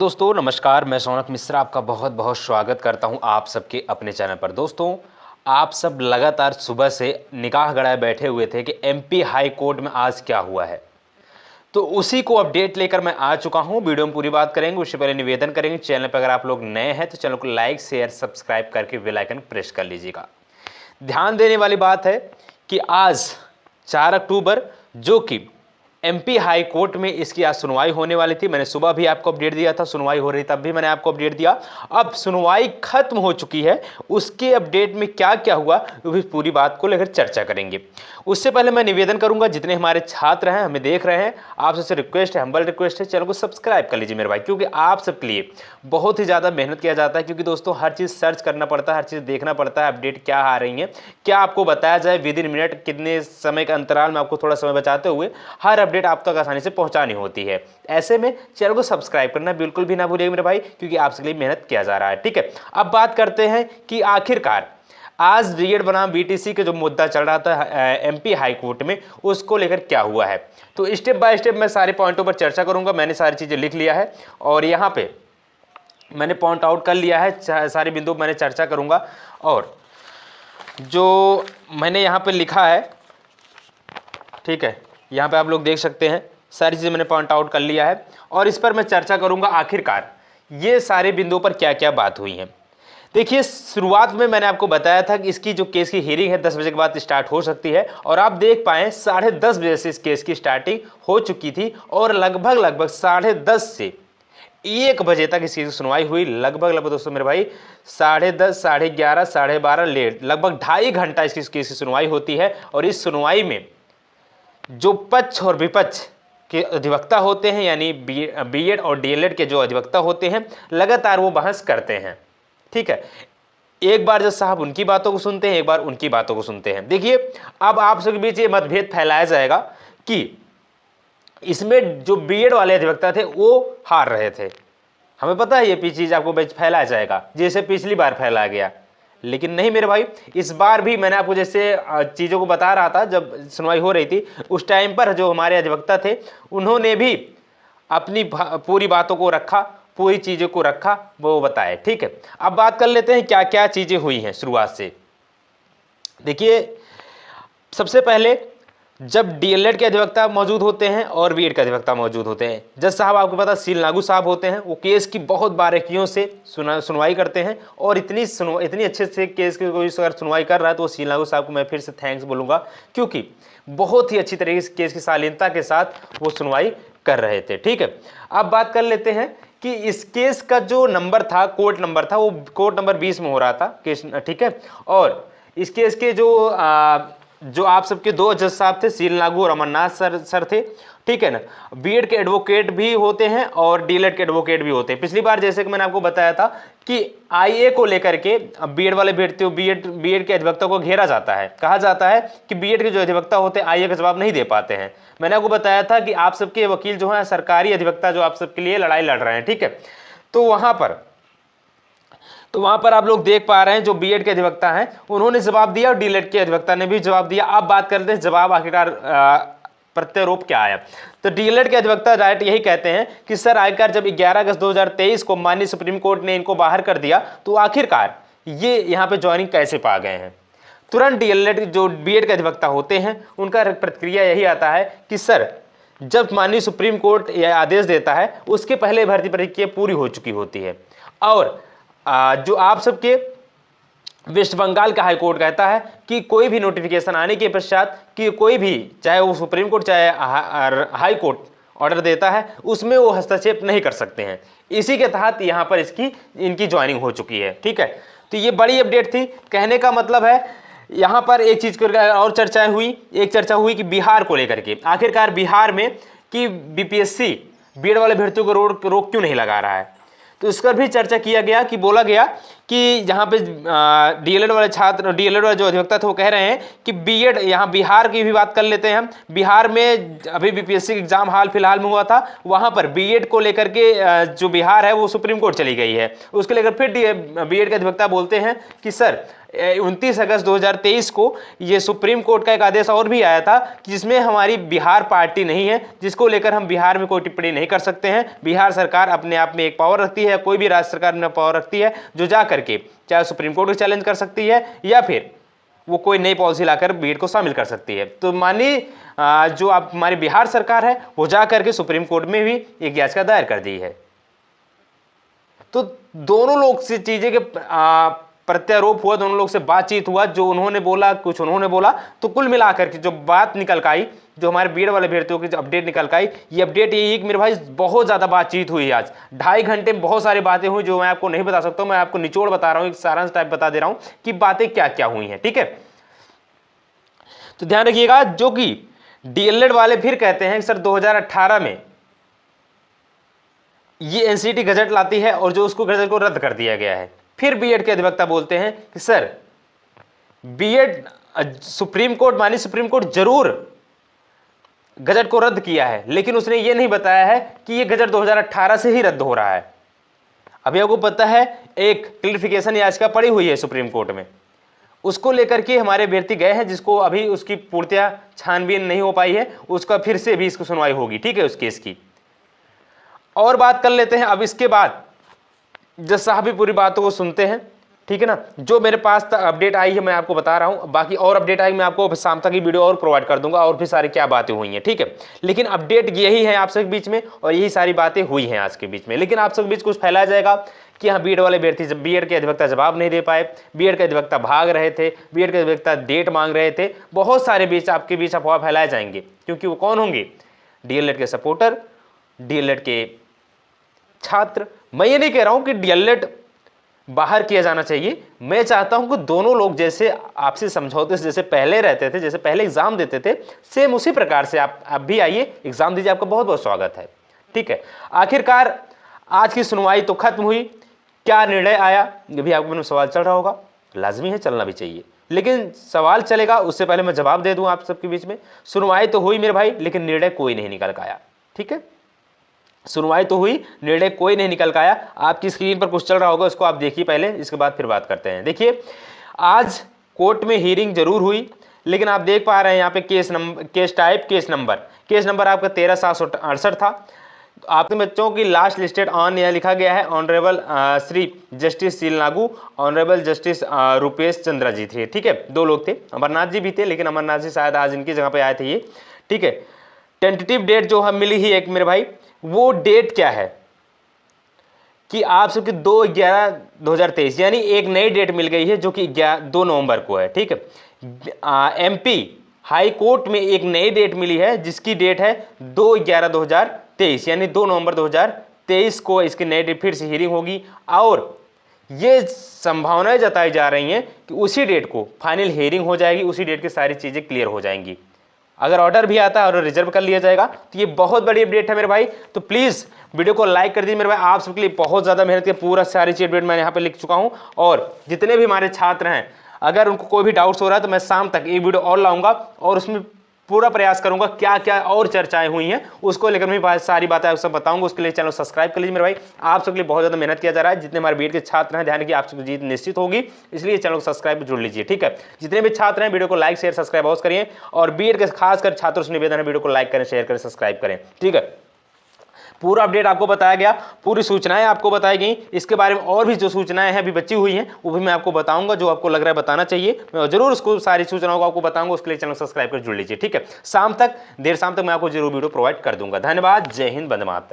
दोस्तों नमस्कार, मैं सोनक मिश्रा आपका बहुत बहुत स्वागत करता हूं आप सबके अपने चैनल पर। दोस्तों आप सब लगातार सुबह से निगाह गड़ाए बैठे हुए थे कि एमपी हाई कोर्ट में आज क्या हुआ है, तो उसी को अपडेट लेकर मैं आ चुका हूं। वीडियो में पूरी बात करेंगे। उससे पहले निवेदन करेंगे, चैनल पर अगर आप लोग नए हैं तो चैनल को लाइक शेयर सब्सक्राइब करके बेल आइकन प्रेस कर लीजिएगा। ध्यान देने वाली बात है कि आज 4 अक्टूबर जो कि एमपी हाई कोर्ट में इसकी आज सुनवाई होने वाली थी। मैंने सुबह भी आपको अपडेट दिया था, सुनवाई हो रही तब भी मैंने आपको अपडेट दिया। अब सुनवाई खत्म हो चुकी है, उसके अपडेट में क्या क्या हुआ वो पूरी बात को लेकर चर्चा करेंगे। उससे पहले मैं निवेदन करूंगा, जितने हमारे छात्र हैं हमें देख रहे हैं, आप सबसे रिक्वेस्ट है, हम्बल रिक्वेस्ट है, चैनल को सब्सक्राइब कर लीजिए मेरे भाई, क्योंकि आप सबके लिए बहुत ही ज़्यादा मेहनत किया जाता है। क्योंकि दोस्तों हर चीज़ सर्च करना पड़ता है, हर चीज़ देखना पड़ता है, अपडेट क्या आ रही है, क्या आपको बताया जाए विद इन मिनट, कितने समय के अंतराल में आपको थोड़ा समय बचाते हुए हर अपडेट आप तक आसानी से पहुंचानी होती है। ऐसे में चैनल को सब्सक्राइब करना बिल्कुल भी ना भूलिएगा मेरे भाई, क्योंकि आपके लिए मेहनत किया जा रहा है। ठीक है, अब बात करते हैं कि आखिरकार आज डीएड बनाम बीटीसी के जो मुद्दा चल रहा था एमपी हाई कोर्ट में, उसको लेकर क्या हुआ है। तो स्टेप बाय स्टेप मैं सारे पॉइंटों पर चर्चा करूंगा। मैंने सारी चीज़ें लिख लिया है और यहाँ पे मैंने पॉइंट आउट कर लिया है, सारे बिंदु मैंने चर्चा करूंगा। और जो मैंने यहाँ पे लिखा है, ठीक है, यहाँ पे आप लोग देख सकते हैं, सारी चीज़ें मैंने पॉइंट आउट कर लिया है और इस पर मैं चर्चा करूंगा आखिरकार ये सारे बिंदुओं पर क्या क्या बात हुई है। देखिए, शुरुआत में मैंने आपको बताया था कि इसकी जो केस की हियरिंग है 10 बजे के बाद स्टार्ट हो सकती है, और आप देख पाएँ 10:30 बजे से इस केस की स्टार्टिंग हो चुकी थी और लगभग 10:30 से 1 बजे तक इस चीज़ की सुनवाई हुई। लगभग दोस्तों मेरे भाई 10:30, 11:30, 12:30 लेट, लगभग 2.5 घंटा इसकी केस की सुनवाई होती है। और इस सुनवाई में जो पक्ष और विपक्ष के अधिवक्ता होते हैं, यानी बीएड और डीएलएड के जो अधिवक्ता होते हैं, लगातार वो बहस करते हैं। ठीक है, एक बार जज साहब उनकी बातों को सुनते हैं, एक बार उनकी बातों को सुनते हैं। देखिए, अब आप सबके बीच ये मतभेद फैलाया जाएगा कि इसमें जो बीएड वाले अधिवक्ता थे वो हार रहे थे। हमें पता है ये चीज़ आपको फैलाया जाएगा जैसे पिछली बार फैलाया गया, लेकिन नहीं मेरे भाई, इस बार भी मैंने आपको जैसे चीज़ों को बता रहा था जब सुनवाई हो रही थी, उस टाइम पर जो हमारे अधिवक्ता थे उन्होंने भी अपनी पूरी बातों को रखा, पूरी चीज़ों को रखा, वो बताए। ठीक है, अब बात कर लेते हैं क्या क्या चीज़ें हुई हैं शुरुआत से। देखिए, सबसे पहले जब डीएलएड के अधिवक्ता मौजूद होते हैं और बीएड के अधिवक्ता मौजूद होते हैं, जज साहब आपको पता सील नागू साहब होते हैं, वो केस की बहुत बारीकियों से सुनवाई करते हैं। और इतनी अच्छे से केस की कोई अगर सुनवाई कर रहा है तो वो सील नागू साहब को मैं फिर से थैंक्स बोलूँगा, क्योंकि बहुत ही अच्छी तरीके से केस की शालीनता के साथ वो सुनवाई कर रहे थे। ठीक है, अब बात कर लेते हैं कि इस केस का जो नंबर था, कोर्ट नंबर था, वो कोर्ट नंबर 20 में हो रहा था केस। ठीक है, और इस केस के जो आप सबके 2 जज साहब थे, सील नागू और अमरनाथ सर थे। ठीक है ना, बीएड के एडवोकेट भी होते हैं और डीएलएड के एडवोकेट भी होते हैं। पिछली बार जैसे कि मैंने आपको बताया था कि आईए को लेकर के बीएड वाले बीएड के अधिवक्ता को घेरा जाता है, कहा जाता है कि बीएड के जो अधिवक्ता होते हैं आईए का जवाब नहीं दे पाते हैं। मैंने आपको बताया था कि आप सबके वकील जो हैं सरकारी अधिवक्ता जो आप सबके लिए लड़ाई लड़ रहे हैं। ठीक है, तो वहां पर आप लोग देख पा रहे हैं जो बीएड के अधिवक्ता हैं उन्होंने जवाब दिया और डीएलएड के अधिवक्ता ने भी जवाब दिया। अब बात करते हैं जवाब आखिरकार प्रत्यारोप क्या आया। तो डीएलएड के अधिवक्ता डायरेक्ट यही कहते हैं कि सर, आखिरकार जब 11 अगस्त 2023 को माननीय सुप्रीम कोर्ट ने इनको बाहर कर दिया तो आखिरकार ये यहाँ पे ज्वाइनिंग कैसे पा गए हैं। तुरंत डीएलएड जो बीएड के अधिवक्ता होते हैं उनका प्रतिक्रिया यही आता है कि सर, जब माननीय सुप्रीम कोर्ट यह आदेश देता है उसके पहले भर्ती प्रक्रिया पूरी हो चुकी होती है। और जो आप सबके वेस्ट बंगाल का हाई कोर्ट कहता है कि कोई भी नोटिफिकेशन आने के पश्चात कि कोई भी, चाहे वो सुप्रीम कोर्ट चाहे हाई कोर्ट ऑर्डर देता है, उसमें वो हस्तक्षेप नहीं कर सकते हैं। इसी के तहत यहाँ पर इनकी ज्वाइनिंग हो चुकी है। ठीक है, तो ये बड़ी अपडेट थी। कहने का मतलब है यहाँ पर एक चीज़ और चर्चा हुई कि बिहार को लेकर के, आखिरकार बिहार में कि बीपीएससी बीएड वाले अभ्यर्थियों को रोक क्यों नहीं लगा रहा है। तो इस पर भी चर्चा किया गया कि बोला गया कि यहाँ पे डीएलएड वाले छात्र, डीएलएड वाले जो अधिवक्ता थे वो कह रहे हैं कि बीएड, यहाँ बिहार की भी बात कर लेते हैं हम। बिहार में अभी बीपीएससी एग्जाम हाल फिलहाल में हुआ था, वहाँ पर बीएड को लेकर के जो बिहार है वो सुप्रीम कोर्ट चली गई है। उसको लेकर फिर बीएड के अधिवक्ता बोलते हैं कि सर 29 अगस्त 2023 को ये सुप्रीम कोर्ट का एक आदेश और भी आया था कि जिसमें हमारी बिहार पार्टी नहीं है, जिसको लेकर हम बिहार में कोई टिप्पणी नहीं कर सकते हैं। बिहार सरकार अपने आप में एक पावर रखती है, कोई भी राज्य सरकार में पावर रखती है जो जा करके चाहे सुप्रीम कोर्ट को चैलेंज कर सकती है या फिर वो कोई नई पॉलिसी लाकर बीएड को शामिल कर सकती है। तो मानिए जो आप हमारी बिहार सरकार है वो जा करके सुप्रीम कोर्ट में भी एक याचिका दायर कर दी है। तो दोनों लोग से चीजें के प्रत्यारोप हुआ, दोनों लोग से बातचीत हुआ, जो उन्होंने बोला कुछ उन्होंने बोला, तो कुल मिलाकर के जो बात निकल आई, जो हमारे बीएड वाले अभ्यर्थियों की जो अपडेट निकल आई, ये अपडेट यही है कि मेरे भाई बहुत ज़्यादा बातचीत हुई आज 2.5 घंटे में बहुत सारी बातें हुई जो मैं आपको नहीं बता सकता हूँ। मैं आपको निचोड़ बता रहा हूँ, एक सारांश टाइप बता दे रहा हूँ कि बातें क्या क्या हुई हैं, ठीक है। तो ध्यान रखिएगा, जो कि डीएलएड वाले फिर कहते हैं कि सर 2018 में ये एनसीटी गजट लाती है और जो उसको गजट को रद्द कर दिया गया है। फिर बीएड के अधिवक्ता बोलते हैं कि सर बीएड सुप्रीम कोर्ट, मानी सुप्रीम कोर्ट जरूर गजट को रद्द किया है, लेकिन उसने ये नहीं बताया है कि ये गजट 2018 से ही रद्द हो रहा है। अभी आपको पता है एक क्लियरिफिकेशन याचिका पड़ी हुई है सुप्रीम कोर्ट में, उसको लेकर के हमारे अभ्यर्थी गए हैं, जिसको अभी उसकी पूर्णतया छानबीन नहीं हो पाई है, उसका फिर से भी इसको सुनवाई होगी, ठीक है, उस केस की। और बात कर लेते हैं अब इसके बाद, जज साहब भी पूरी बातों को सुनते हैं, ठीक है ना। जो मेरे पास अपडेट आई है मैं आपको बता रहा हूं, बाकी और अपडेट आई मैं आपको शाम तक की वीडियो और प्रोवाइड कर दूंगा और भी सारी क्या बातें हुई हैं, ठीक है। लेकिन अपडेट यही है आप सबके बीच में और यही सारी बातें हुई हैं आज के बीच में। लेकिन आप सबके बीच कुछ फैलाया जाएगा कि हाँ बीएड वाले अभ्यर्थी, जब बीएड के अधिवक्ता जवाब नहीं दे पाए, बीएड के अधिवक्ता भाग रहे थे, बीएड के अधिवक्ता डेट मांग रहे थे, बहुत सारे बीच आपके बीच अफवाह फैलाए जाएंगे, क्योंकि वो कौन होंगे, डीएलएड के सपोर्टर, डीएलएड के छात्र। मैं ये नहीं कह रहा हूं कि डीएलएड बाहर किया जाना चाहिए, मैं चाहता हूं कि दोनों लोग जैसे आपसी समझौते से जैसे पहले रहते थे, जैसे पहले एग्जाम देते थे, सेम उसी प्रकार से आप भी आइए, एग्जाम दीजिए, आपका बहुत बहुत स्वागत है, ठीक है। आखिरकार आज की सुनवाई तो खत्म हुई, क्या निर्णय आया ये भी आपको सवाल चल रहा होगा, लाजमी है, चलना भी चाहिए, लेकिन सवाल चलेगा उससे पहले मैं जवाब दे दूं आप सबके बीच में। सुनवाई तो हुई मेरे भाई, लेकिन निर्णय कोई नहीं निकल आया, ठीक है। सुनवाई तो हुई, निर्णय कोई नहीं निकल आया। आपकी स्क्रीन पर कुछ चल रहा होगा, उसको आप देखिए पहले, इसके बाद फिर बात करते हैं। देखिए आज कोर्ट में हियरिंग जरूर हुई, लेकिन आप देख पा रहे हैं यहाँ पे केस नंबर आपका 13,768 था। आपके बच्चों की लास्ट लिस्टेड ऑन यह लिखा गया है honourable Shri justice Sheel Nagu, honourable justice Rupesh Chandra ji थे, ठीक है, 2 लोग थे, अमरनाथ जी भी थे, लेकिन अमरनाथ जी शायद आज इनकी जगह पे आए थे ये, ठीक है। टेंटेटिव डेट जो हम मिली ही एक मेरे भाई, वो डेट क्या है कि आप सबके 2/11/2023 यानी एक नई डेट मिल गई है जो कि 2 नवंबर को है, ठीक है। एमपी हाई कोर्ट में एक नई डेट मिली है जिसकी डेट है 2/11/2023 यानी 2 नवंबर 2023 को इसकी नई डेट फिर से हियरिंग होगी और ये संभावनाएं जताई जा रही हैं कि उसी डेट को फाइनल हियरिंग हो जाएगी, उसी डेट की सारी चीज़ें क्लियर हो जाएंगी। अगर ऑर्डर भी आता है और रिजर्व कर लिया जाएगा तो ये बहुत बड़ी अपडेट है मेरे भाई। तो प्लीज़ वीडियो को लाइक कर दीजिए मेरे भाई, आप सबके लिए बहुत ज़्यादा मेहनत की पूरा सारी चीज़ अपडेट मैंने यहाँ पे लिख चुका हूँ। और जितने भी हमारे छात्र हैं अगर उनको कोई भी डाउट्स हो रहा है तो मैं शाम तक एक वीडियो और लाऊंगा और उसमें पूरा प्रयास करूंगा क्या क्या और चर्चाएं हुई हैं उसको लेकर मैं सारी बातें आप सब बताऊंगा। उसके लिए चैनल सब्सक्राइब कर लीजिए मेरे भाई, आप सबके लिए बहुत ज़्यादा मेहनत किया जा रहा है। जितने हमारे बीएड के छात्र हैं ध्यान रखिए आप सबकी जीत निश्चित होगी, इसलिए चैनल को सब्सक्राइब जुड़ लीजिए, ठीक है। जितने भी छात्र हैं वीडियो को लाइक शेयर सब्सक्राइब अवश्य करिए और बीएड के खासकर छात्रों से निवेदन है वीडियो को लाइक करें, शेयर करें, सब्सक्राइब करें, ठीक है। पूरा अपडेट आपको बताया गया, पूरी सूचनाएं आपको बताई गई। इसके बारे में और भी जो सूचनाएं हैं अभी बची हुई हैं वो भी मैं आपको बताऊंगा, जो आपको लग रहा है बताना चाहिए मैं जरूर उसको सारी सूचनाओं को आपको बताऊंगा। उसके लिए चैनल सब्सक्राइब कर जुड़ लीजिए, ठीक है। शाम तक, देर शाम तक मैं आपको जरूर वीडियो प्रोवाइड कर दूंगा। धन्यवाद, जय हिंद, वंदे मातरम।